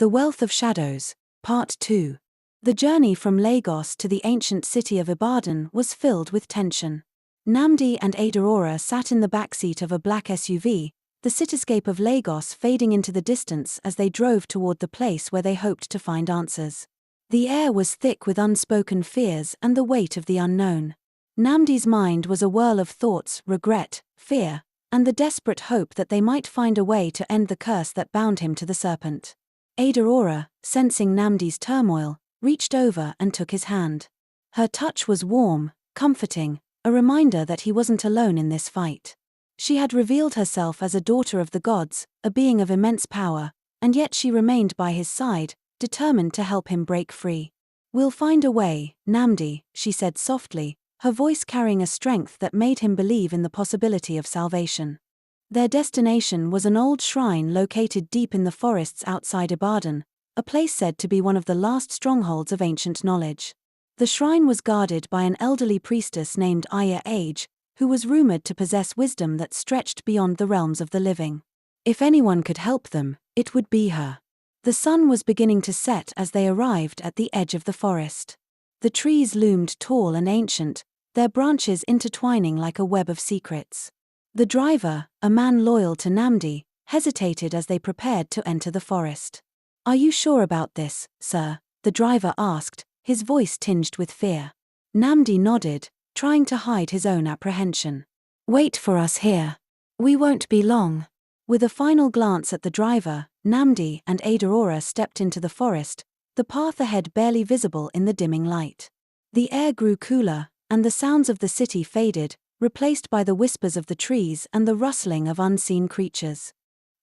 The Wealth of Shadows, Part 2. The journey from Lagos to the ancient city of Ibadan was filled with tension. Nnamdi and Adaora sat in the backseat of a black SUV, the cityscape of Lagos fading into the distance as they drove toward the place where they hoped to find answers. The air was thick with unspoken fears and the weight of the unknown. Nnamdi's mind was a whirl of thoughts, regret, fear, and the desperate hope that they might find a way to end the curse that bound him to the serpent. Adaora, sensing Nnamdi's turmoil, reached over and took his hand. Her touch was warm, comforting, a reminder that he wasn't alone in this fight. She had revealed herself as a daughter of the gods, a being of immense power, and yet she remained by his side, determined to help him break free. "We'll find a way, Nnamdi," she said softly, her voice carrying a strength that made him believe in the possibility of salvation. Their destination was an old shrine located deep in the forests outside Ibadan, a place said to be one of the last strongholds of ancient knowledge. The shrine was guarded by an elderly priestess named Aya Age, who was rumored to possess wisdom that stretched beyond the realms of the living. If anyone could help them, it would be her. The sun was beginning to set as they arrived at the edge of the forest. The trees loomed tall and ancient, their branches intertwining like a web of secrets. The driver, a man loyal to Nnamdi, hesitated as they prepared to enter the forest. "Are you sure about this, sir?" the driver asked, his voice tinged with fear. Nnamdi nodded, trying to hide his own apprehension. "Wait for us here. We won't be long." With a final glance at the driver, Nnamdi and Adaora stepped into the forest, the path ahead barely visible in the dimming light. The air grew cooler, and the sounds of the city faded, replaced by the whispers of the trees and the rustling of unseen creatures.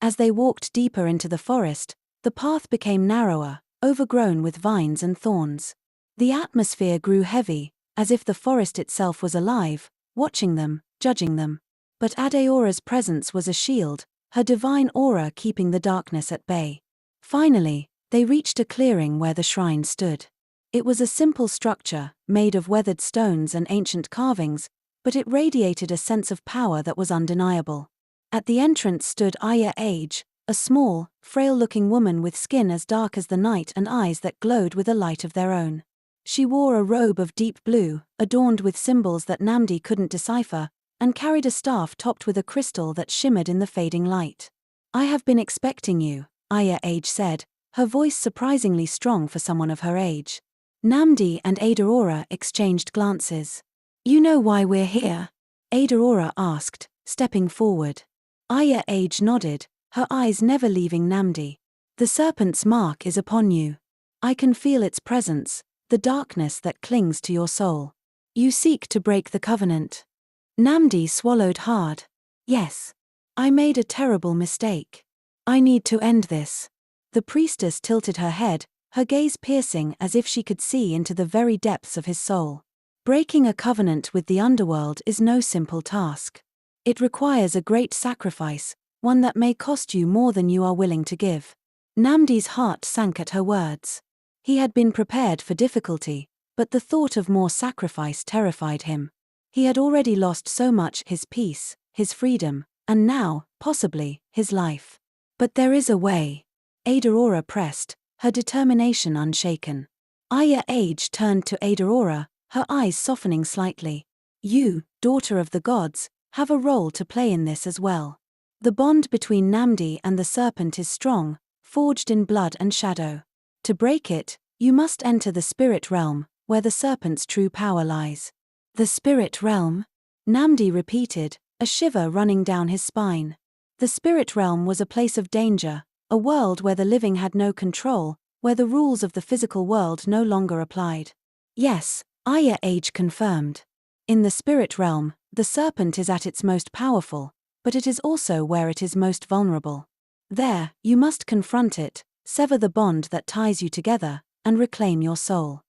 As they walked deeper into the forest, the path became narrower, overgrown with vines and thorns. The atmosphere grew heavy, as if the forest itself was alive, watching them, judging them. But Adaora's presence was a shield, her divine aura keeping the darkness at bay. Finally, they reached a clearing where the shrine stood. It was a simple structure, made of weathered stones and ancient carvings, but it radiated a sense of power that was undeniable. At the entrance stood Aya Age, a small, frail-looking woman with skin as dark as the night and eyes that glowed with a light of their own. She wore a robe of deep blue, adorned with symbols that Nnamdi couldn't decipher, and carried a staff topped with a crystal that shimmered in the fading light. "I have been expecting you," Aya Age said, her voice surprisingly strong for someone of her age. Nnamdi and Adaora exchanged glances. "You know why we're here?" Adaora asked, stepping forward. Aya Age nodded, her eyes never leaving Nnamdi. "The serpent's mark is upon you. I can feel its presence, the darkness that clings to your soul. You seek to break the covenant." Nnamdi swallowed hard. "Yes. I made a terrible mistake. I need to end this." The priestess tilted her head, her gaze piercing as if she could see into the very depths of his soul. "Breaking a covenant with the underworld is no simple task. It requires a great sacrifice, one that may cost you more than you are willing to give." Nnamdi's heart sank at her words. He had been prepared for difficulty, but the thought of more sacrifice terrified him. He had already lost so much: his peace, his freedom, and now, possibly, his life. "But there is a way," Adaora pressed, her determination unshaken. Aya Age turned to Adaora, her eyes softening slightly. "You, daughter of the gods, have a role to play in this as well. The bond between Nnamdi and the serpent is strong, forged in blood and shadow. To break it, you must enter the spirit realm, where the serpent's true power lies." "The spirit realm?" Nnamdi repeated, a shiver running down his spine. The spirit realm was a place of danger, a world where the living had no control, where the rules of the physical world no longer applied. "Yes," Aya Age confirmed. "In the spirit realm, the serpent is at its most powerful, but it is also where it is most vulnerable. There, you must confront it, sever the bond that ties you together, and reclaim your soul."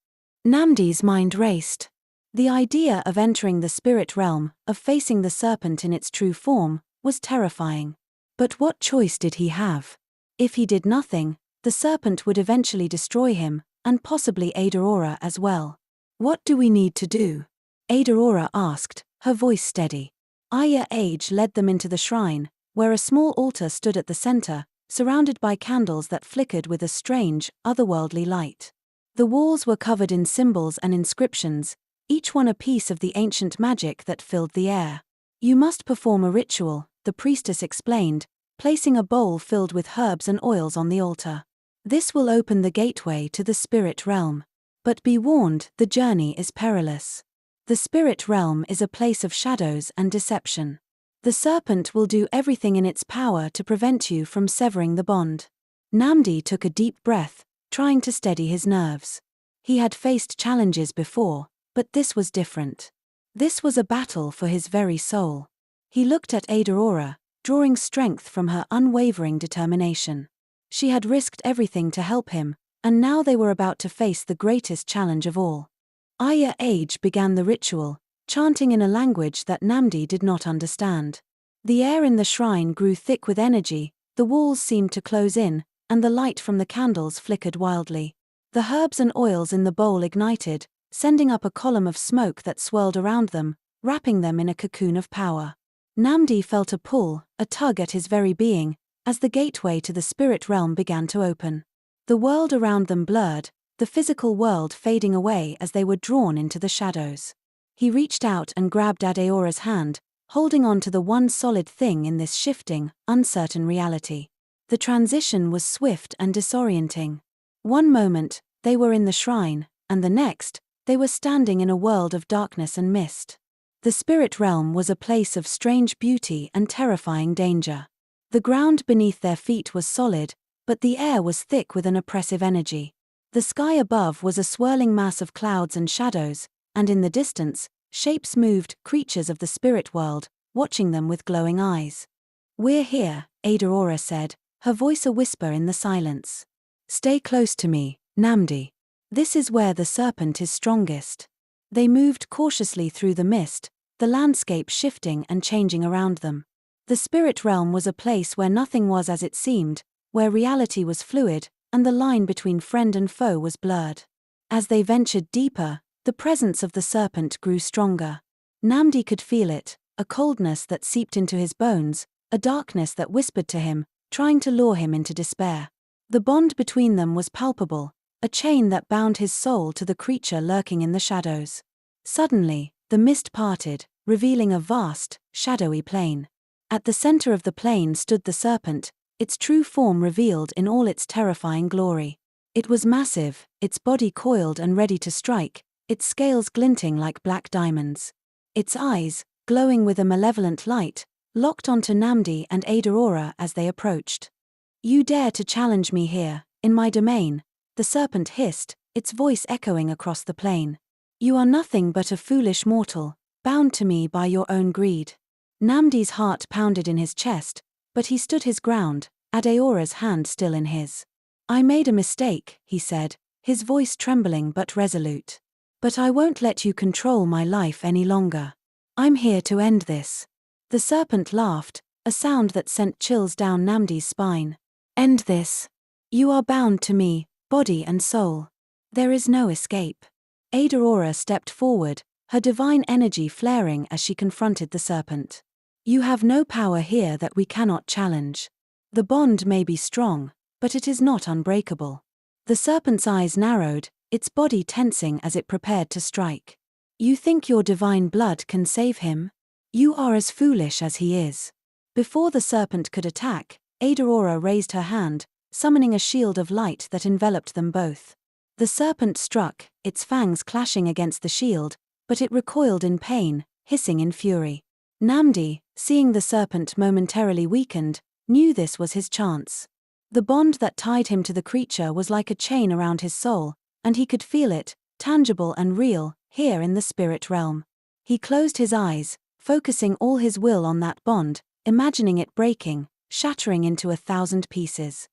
Nnamdi's mind raced. The idea of entering the spirit realm, of facing the serpent in its true form, was terrifying. But what choice did he have? If he did nothing, the serpent would eventually destroy him, and possibly Adaora as well. "What do we need to do?" Adaora asked, her voice steady. Aya Age led them into the shrine, where a small altar stood at the center, surrounded by candles that flickered with a strange, otherworldly light. The walls were covered in symbols and inscriptions, each one a piece of the ancient magic that filled the air. You must perform a ritual, the priestess explained, placing a bowl filled with herbs and oils on the altar. This will open the gateway to the spirit realm. But be warned, the journey is perilous. The spirit realm is a place of shadows and deception. The serpent will do everything in its power to prevent you from severing the bond. Namdi took a deep breath, trying to steady his nerves. He had faced challenges before, but this was different. This was a battle for his very soul. He looked at Aurora, drawing strength from her unwavering determination. She had risked everything to help him, and now they were about to face the greatest challenge of all. Aya Age began the ritual, chanting in a language that Namdi did not understand. The air in the shrine grew thick with energy, the walls seemed to close in, and the light from the candles flickered wildly. The herbs and oils in the bowl ignited, sending up a column of smoke that swirled around them, wrapping them in a cocoon of power. Namdi felt a pull, a tug at his very being, as the gateway to the spirit realm began to open. The world around them blurred, the physical world fading away as they were drawn into the shadows. He reached out and grabbed Adeora's hand, holding on to the one solid thing in this shifting, uncertain reality. The transition was swift and disorienting. One moment, they were in the shrine, and the next, they were standing in a world of darkness and mist. The spirit realm was a place of strange beauty and terrifying danger. The ground beneath their feet was solid, but the air was thick with an oppressive energy. The sky above was a swirling mass of clouds and shadows, and in the distance, shapes moved, creatures of the spirit world, watching them with glowing eyes. "We're here," Aurora said, her voice a whisper in the silence. "Stay close to me, Namdi. This is where the serpent is strongest." They moved cautiously through the mist, the landscape shifting and changing around them. The spirit realm was a place where nothing was as it seemed, where reality was fluid, and the line between friend and foe was blurred. As they ventured deeper, the presence of the serpent grew stronger. Namdi could feel it, a coldness that seeped into his bones, a darkness that whispered to him, trying to lure him into despair. The bond between them was palpable, a chain that bound his soul to the creature lurking in the shadows. Suddenly, the mist parted, revealing a vast, shadowy plain. At the center of the plain stood the serpent, its true form revealed in all its terrifying glory. It was massive, its body coiled and ready to strike, its scales glinting like black diamonds. Its eyes, glowing with a malevolent light, locked onto Namdi and Aurora as they approached. "You dare to challenge me here, in my domain," the serpent hissed, its voice echoing across the plain. "You are nothing but a foolish mortal, bound to me by your own greed." Namdi's heart pounded in his chest, but he stood his ground, Adeora's hand still in his. "I made a mistake," he said, his voice trembling but resolute. "But I won't let you control my life any longer. I'm here to end this." The serpent laughed, a sound that sent chills down Namdi's spine. "End this? You are bound to me, body and soul. There is no escape." Aurora stepped forward, her divine energy flaring as she confronted the serpent. "You have no power here that we cannot challenge. The bond may be strong, but it is not unbreakable." The serpent's eyes narrowed, its body tensing as it prepared to strike. "You think your divine blood can save him? You are as foolish as he is." Before the serpent could attack, Aurora raised her hand, summoning a shield of light that enveloped them both. The serpent struck, its fangs clashing against the shield, but it recoiled in pain, hissing in fury. Namdi, seeing the serpent momentarily weakened, knew this was his chance. The bond that tied him to the creature was like a chain around his soul, and he could feel it, tangible and real, here in the spirit realm. He closed his eyes, focusing all his will on that bond, imagining it breaking, shattering into 1,000 pieces.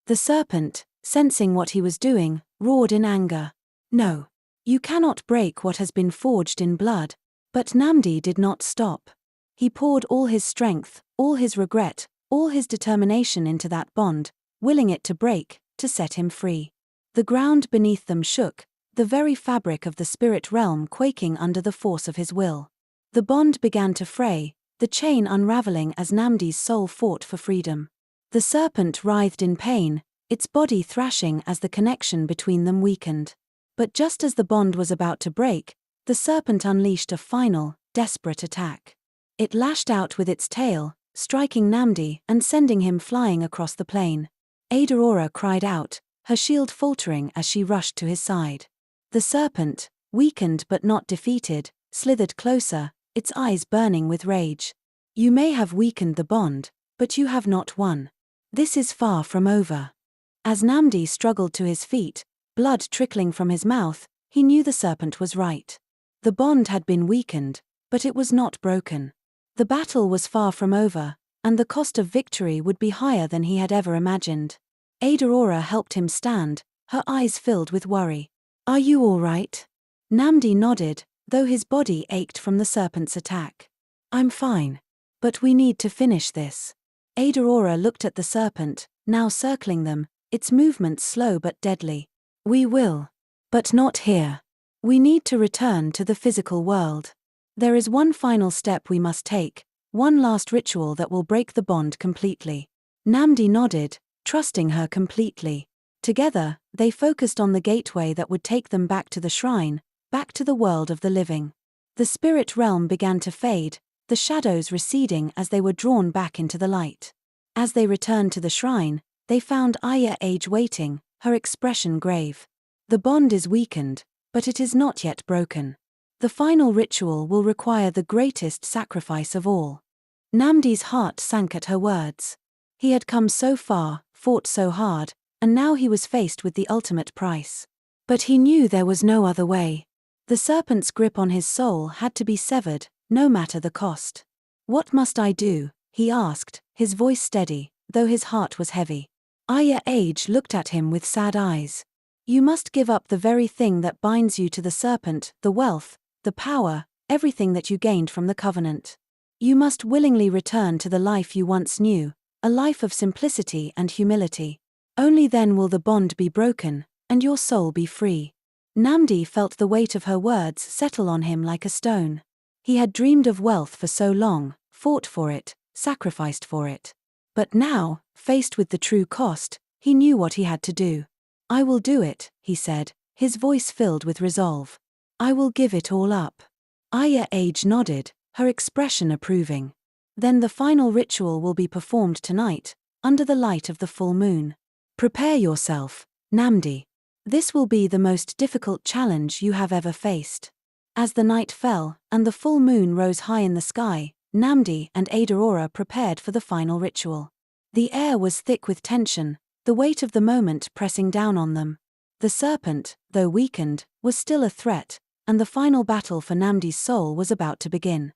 The serpent, sensing what he was doing, roared in anger. "No. You cannot break what has been forged in blood." But Namdi did not stop. He poured all his strength, all his regret, all his determination into that bond, willing it to break, to set him free. The ground beneath them shook, the very fabric of the spirit realm quaking under the force of his will. The bond began to fray, the chain unraveling as Namdi's soul fought for freedom. The serpent writhed in pain, its body thrashing as the connection between them weakened. But just as the bond was about to break, the serpent unleashed a final, desperate attack. It lashed out with its tail, striking Namdi and sending him flying across the plain. Aurora cried out, her shield faltering as she rushed to his side. The serpent, weakened but not defeated, slithered closer, its eyes burning with rage. You may have weakened the bond, but you have not won. This is far from over. As Namdi struggled to his feet, blood trickling from his mouth, he knew the serpent was right. The bond had been weakened, but it was not broken. The battle was far from over, and the cost of victory would be higher than he had ever imagined. Aurora helped him stand, her eyes filled with worry. Are you all right? Namdi nodded, though his body ached from the serpent's attack. I'm fine. But we need to finish this. Aurora looked at the serpent, now circling them, its movements slow but deadly. We will. But not here. We need to return to the physical world. There is one final step we must take, one last ritual that will break the bond completely. Namdi nodded, trusting her completely. Together, they focused on the gateway that would take them back to the shrine, back to the world of the living. The spirit realm began to fade, the shadows receding as they were drawn back into the light. As they returned to the shrine, they found Aya Age waiting, her expression grave. The bond is weakened, but it is not yet broken. The final ritual will require the greatest sacrifice of all. Namdi's heart sank at her words. He had come so far, fought so hard, and now he was faced with the ultimate price. But he knew there was no other way. The serpent's grip on his soul had to be severed, no matter the cost. What must I do? He asked, his voice steady, though his heart was heavy. Aya Age looked at him with sad eyes. You must give up the very thing that binds you to the serpent, the wealth, the power, everything that you gained from the covenant. You must willingly return to the life you once knew, a life of simplicity and humility. Only then will the bond be broken, and your soul be free. Namdi felt the weight of her words settle on him like a stone. He had dreamed of wealth for so long, fought for it, sacrificed for it. But now, faced with the true cost, he knew what he had to do. I will do it, he said, his voice filled with resolve. I will give it all up. Aya Age nodded, her expression approving. Then the final ritual will be performed tonight, under the light of the full moon. Prepare yourself, Namdi. This will be the most difficult challenge you have ever faced. As the night fell, and the full moon rose high in the sky, Namdi and Aurora prepared for the final ritual. The air was thick with tension, the weight of the moment pressing down on them. The serpent, though weakened, was still a threat, and the final battle for Namdi's soul was about to begin.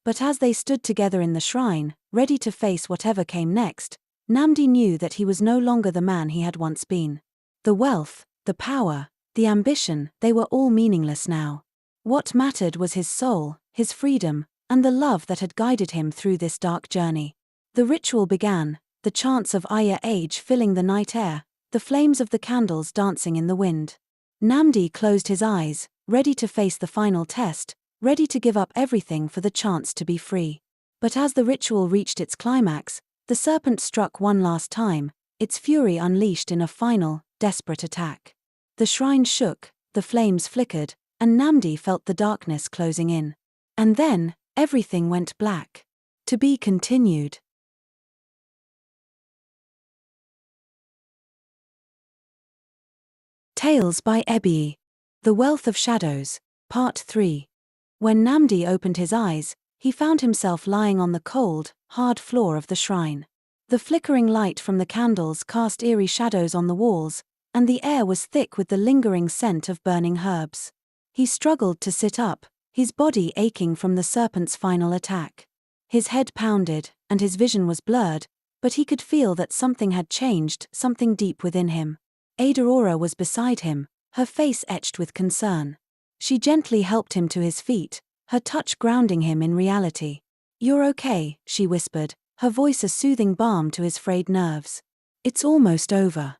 But as they stood together in the shrine, ready to face whatever came next, Namdi knew that he was no longer the man he had once been. The wealth, the power, the ambition, they were all meaningless now. What mattered was his soul, his freedom, and the love that had guided him through this dark journey. The ritual began, the chants of Aya Age filling the night air, the flames of the candles dancing in the wind. Namdi closed his eyes, ready to face the final test, ready to give up everything for the chance to be free. But as the ritual reached its climax, the serpent struck one last time, its fury unleashed in a final, desperate attack. The shrine shook, the flames flickered, and Namdi felt the darkness closing in. And then, everything went black. To be continued. Tales by Ebby. The Wealth of Shadows, Part 3. When Namdi opened his eyes, he found himself lying on the cold, hard floor of the shrine. The flickering light from the candles cast eerie shadows on the walls, and the air was thick with the lingering scent of burning herbs. He struggled to sit up, his body aching from the serpent's final attack. His head pounded, and his vision was blurred, but he could feel that something had changed, something deep within him. Aurora was beside him, her face etched with concern. She gently helped him to his feet, her touch grounding him in reality. You're okay, she whispered, her voice a soothing balm to his frayed nerves. It's almost over.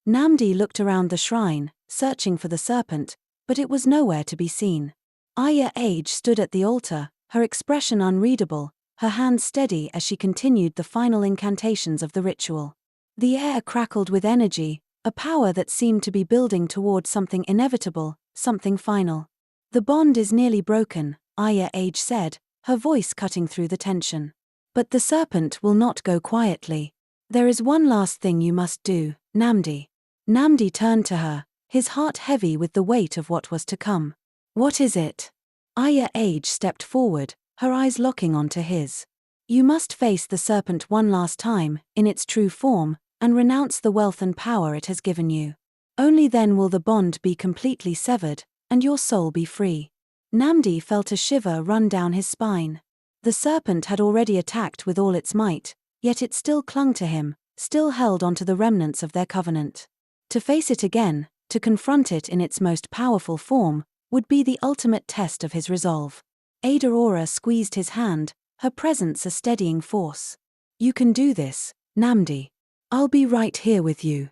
Namdi looked around the shrine, searching for the serpent, but it was nowhere to be seen. Aya Age stood at the altar, her expression unreadable, her hands steady as she continued the final incantations of the ritual. The air crackled with energy, a power that seemed to be building toward something inevitable, something final. The bond is nearly broken, Aya Age said, her voice cutting through the tension. But the serpent will not go quietly. There is one last thing you must do, Namdi. Namdi turned to her, his heart heavy with the weight of what was to come. What is it? Aya Age stepped forward, her eyes locking onto his. You must face the serpent one last time, in its true form, and renounce the wealth and power it has given you. Only then will the bond be completely severed, and your soul be free. Namdi felt a shiver run down his spine. The serpent had already attacked with all its might, yet it still clung to him, still held onto the remnants of their covenant. To face it again, to confront it in its most powerful form, would be the ultimate test of his resolve. Ada Aura squeezed his hand, her presence a steadying force. You can do this, Namdi. I'll be right here with you.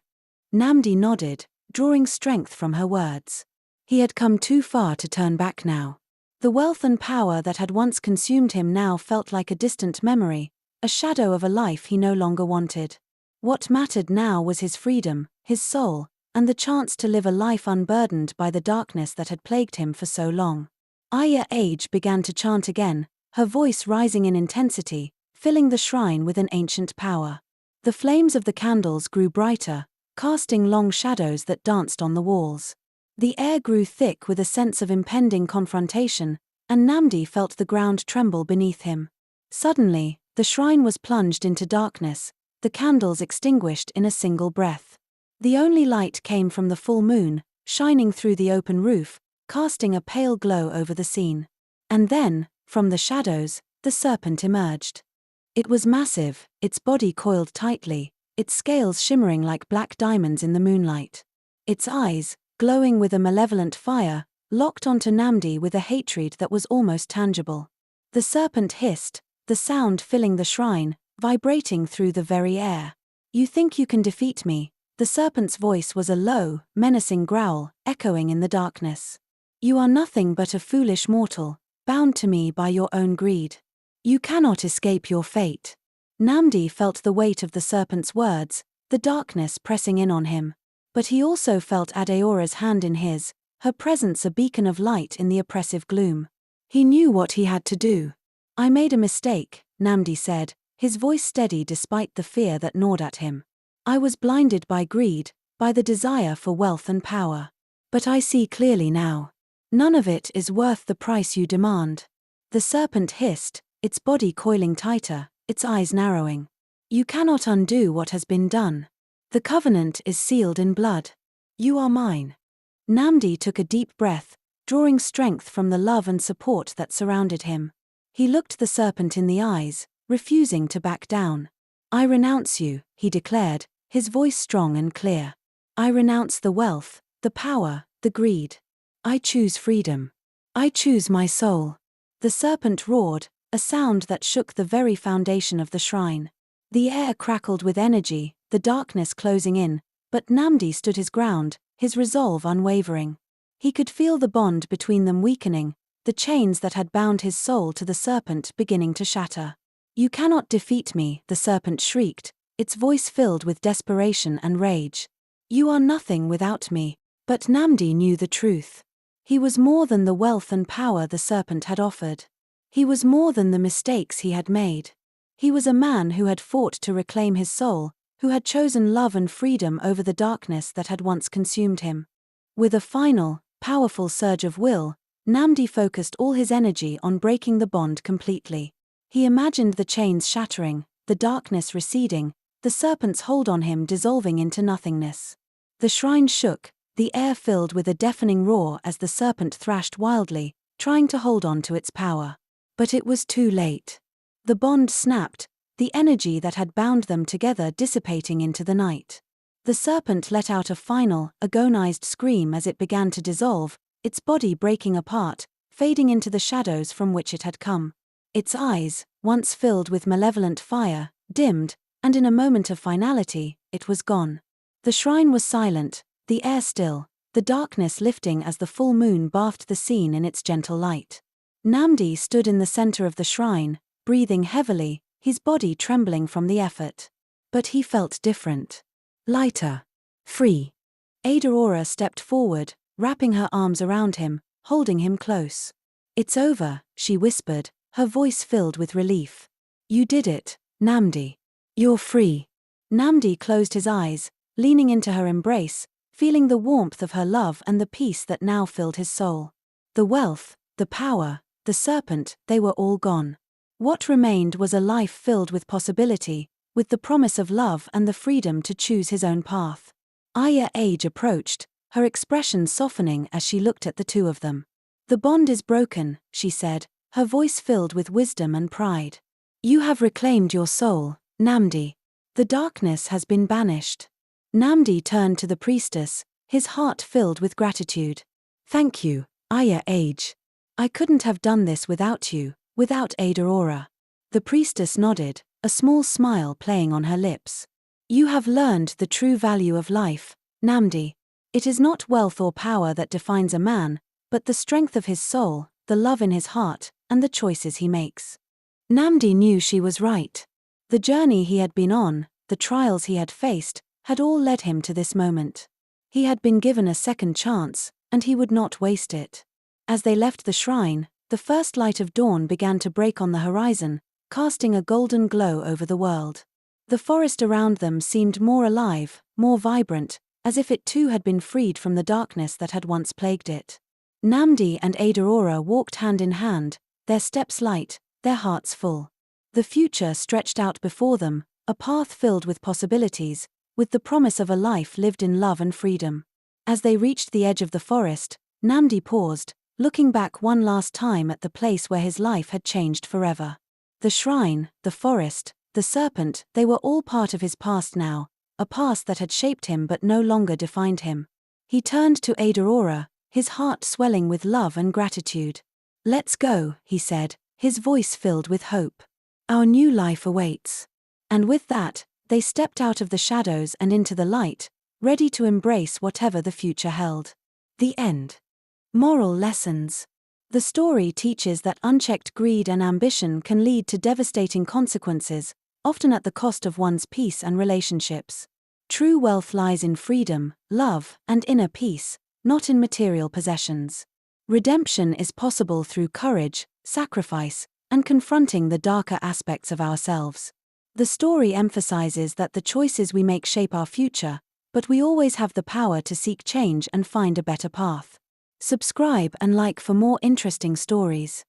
Namdi nodded, drawing strength from her words. He had come too far to turn back now. The wealth and power that had once consumed him now felt like a distant memory, a shadow of a life he no longer wanted. What mattered now was his freedom, his soul, and the chance to live a life unburdened by the darkness that had plagued him for so long. Aya Age began to chant again, her voice rising in intensity, filling the shrine with an ancient power. The flames of the candles grew brighter, casting long shadows that danced on the walls. The air grew thick with a sense of impending confrontation, and Namdi felt the ground tremble beneath him. Suddenly, the shrine was plunged into darkness, the candles extinguished in a single breath. The only light came from the full moon, shining through the open roof, casting a pale glow over the scene. And then, from the shadows, the serpent emerged. It was massive, its body coiled tightly, its scales shimmering like black diamonds in the moonlight. Its eyes, glowing with a malevolent fire, locked onto Namdi with a hatred that was almost tangible. The serpent hissed, the sound filling the shrine, vibrating through the very air. You think you can defeat me? The serpent's voice was a low, menacing growl, echoing in the darkness. You are nothing but a foolish mortal, bound to me by your own greed. You cannot escape your fate. Namdi felt the weight of the serpent's words, the darkness pressing in on him. But he also felt Adeora's hand in his, her presence a beacon of light in the oppressive gloom. He knew what he had to do. I made a mistake, Namdi said, his voice steady despite the fear that gnawed at him. I was blinded by greed, by the desire for wealth and power. But I see clearly now. None of it is worth the price you demand. The serpent hissed, its body coiling tighter, its eyes narrowing. You cannot undo what has been done. The covenant is sealed in blood. You are mine. Namdi took a deep breath, drawing strength from the love and support that surrounded him. He looked the serpent in the eyes, refusing to back down. I renounce you, he declared, his voice strong and clear. I renounce the wealth, the power, the greed. I choose freedom. I choose my soul. The serpent roared, a sound that shook the very foundation of the shrine. The air crackled with energy, the darkness closing in, but Namdi stood his ground, his resolve unwavering. He could feel the bond between them weakening, the chains that had bound his soul to the serpent beginning to shatter. You cannot defeat me, the serpent shrieked, its voice filled with desperation and rage. You are nothing without me. But Namdi knew the truth. He was more than the wealth and power the serpent had offered. He was more than the mistakes he had made. He was a man who had fought to reclaim his soul, who had chosen love and freedom over the darkness that had once consumed him. With a final, powerful surge of will, Namdi focused all his energy on breaking the bond completely. He imagined the chains shattering, the darkness receding, the serpent's hold on him dissolving into nothingness. The shrine shook, the air filled with a deafening roar as the serpent thrashed wildly, trying to hold on to its power. But it was too late. The bond snapped, the energy that had bound them together dissipating into the night. The serpent let out a final, agonized scream as it began to dissolve, its body breaking apart, fading into the shadows from which it had come. Its eyes, once filled with malevolent fire, dimmed, and in a moment of finality, it was gone. The shrine was silent, the air still, the darkness lifting as the full moon bathed the scene in its gentle light. Namdi stood in the center of the shrine, breathing heavily, his body trembling from the effort. But he felt different. Lighter. Free. Ada Aura stepped forward, wrapping her arms around him, holding him close. "It's over," she whispered, her voice filled with relief. "You did it, Namdi. You're free." Namdi closed his eyes, leaning into her embrace, feeling the warmth of her love and the peace that now filled his soul. The wealth, the power, the serpent, they were all gone. What remained was a life filled with possibility, with the promise of love and the freedom to choose his own path. Aya Age approached, her expression softening as she looked at the two of them. "The bond is broken," she said, her voice filled with wisdom and pride. "You have reclaimed your soul, Namdi. The darkness has been banished." Namdi turned to the priestess, his heart filled with gratitude. "Thank you, Aya Age. I couldn't have done this without you, without Ada Aura." The priestess nodded, a small smile playing on her lips. "You have learned the true value of life, Namdi. It is not wealth or power that defines a man, but the strength of his soul, the love in his heart, and the choices he makes." Namdi knew she was right. The journey he had been on, the trials he had faced, had all led him to this moment. He had been given a second chance, and he would not waste it. As they left the shrine, the first light of dawn began to break on the horizon, casting a golden glow over the world. The forest around them seemed more alive, more vibrant, as if it too had been freed from the darkness that had once plagued it. Namdi and Ada Aura walked hand in hand, their steps light, their hearts full. The future stretched out before them, a path filled with possibilities, with the promise of a life lived in love and freedom. As they reached the edge of the forest, Namdi paused, looking back one last time at the place where his life had changed forever. The shrine, the forest, the serpent, they were all part of his past now, a past that had shaped him but no longer defined him. He turned to Ada Aura, his heart swelling with love and gratitude. "Let's go," he said, his voice filled with hope. "Our new life awaits." And with that, they stepped out of the shadows and into the light, ready to embrace whatever the future held. The end. Moral lessons. The story teaches that unchecked greed and ambition can lead to devastating consequences, often at the cost of one's peace and relationships. True wealth lies in freedom, love, and inner peace, not in material possessions. Redemption is possible through courage, sacrifice, and confronting the darker aspects of ourselves. The story emphasizes that the choices we make shape our future, but we always have the power to seek change and find a better path. Subscribe and like for more interesting stories.